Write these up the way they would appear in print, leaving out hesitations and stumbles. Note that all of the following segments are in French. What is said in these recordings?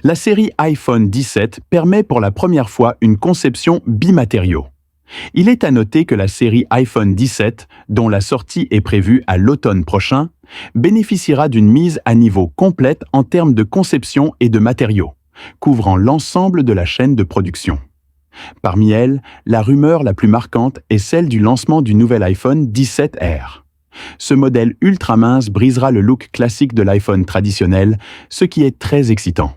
La série iPhone 17 permet pour la première fois une conception bimatériaux. Il est à noter que la série iPhone 17, dont la sortie est prévue à l'automne prochain, bénéficiera d'une mise à niveau complète en termes de conception et de matériaux, couvrant l'ensemble de la chaîne de production. Parmi elles, la rumeur la plus marquante est celle du lancement du nouvel iPhone 17R. Ce modèle ultra mince brisera le look classique de l'iPhone traditionnel, ce qui est très excitant.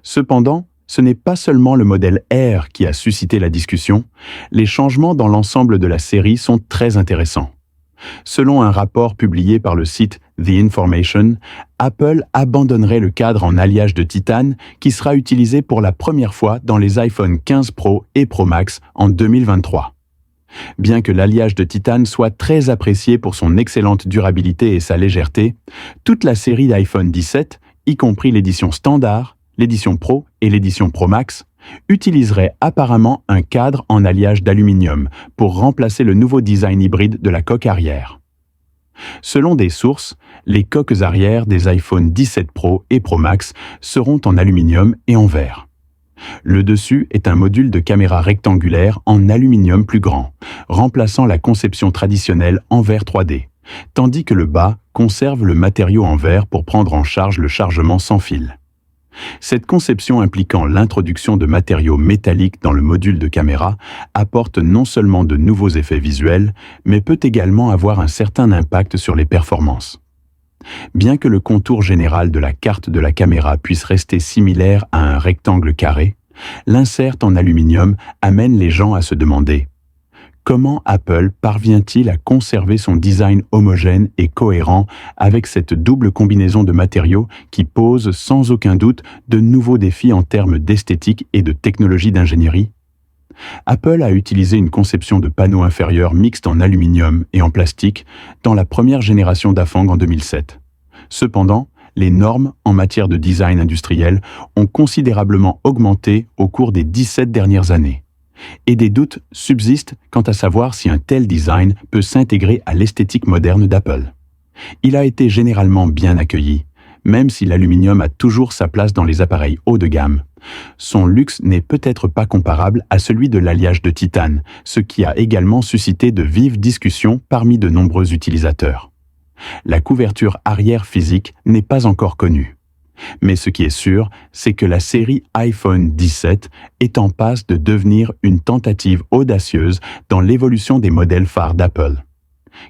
Cependant, ce n'est pas seulement le modèle R qui a suscité la discussion, les changements dans l'ensemble de la série sont très intéressants. Selon un rapport publié par le site The Information, Apple abandonnerait le cadre en alliage de titane qui sera utilisé pour la première fois dans les iPhone 15 Pro et Pro Max en 2023. Bien que l'alliage de titane soit très apprécié pour son excellente durabilité et sa légèreté, toute la série d'iPhone 17, y compris l'édition standard, l'édition Pro et l'édition Pro Max, utiliserait apparemment un cadre en alliage d'aluminium pour remplacer le nouveau design hybride de la coque arrière. Selon des sources, les coques arrière des iPhone 17 Pro et Pro Max seront en aluminium et en verre. Le dessus est un module de caméra rectangulaire en aluminium plus grand, remplaçant la conception traditionnelle en verre 3D, tandis que le bas conserve le matériau en verre pour prendre en charge le chargement sans fil. Cette conception impliquant l'introduction de matériaux métalliques dans le module de caméra apporte non seulement de nouveaux effets visuels, mais peut également avoir un certain impact sur les performances. Bien que le contour général de la carte de la caméra puisse rester similaire à un rectangle carré, l'insert en aluminium amène les gens à se demander: comment Apple parvient-il à conserver son design homogène et cohérent avec cette double combinaison de matériaux qui pose sans aucun doute de nouveaux défis en termes d'esthétique et de technologie d'ingénierie? Apple a utilisé une conception de panneau inférieur mixte en aluminium et en plastique dans la première génération d'Afang en 2007. Cependant, les normes en matière de design industriel ont considérablement augmenté au cours des 17 dernières années. Et des doutes subsistent quant à savoir si un tel design peut s'intégrer à l'esthétique moderne d'Apple. Il a été généralement bien accueilli, même si l'aluminium a toujours sa place dans les appareils haut de gamme. Son luxe n'est peut-être pas comparable à celui de l'alliage de titane, ce qui a également suscité de vives discussions parmi de nombreux utilisateurs. La couverture arrière physique n'est pas encore connue. Mais ce qui est sûr, c'est que la série iPhone 17 est en passe de devenir une tentative audacieuse dans l'évolution des modèles phares d'Apple.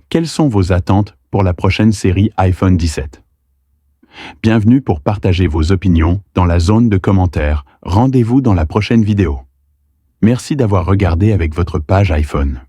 Quelles sont vos attentes pour la prochaine série iPhone 17? Bienvenue pour partager vos opinions dans la zone de commentaires. Rendez-vous dans la prochaine vidéo. Merci d'avoir regardé avec votre page iPhone.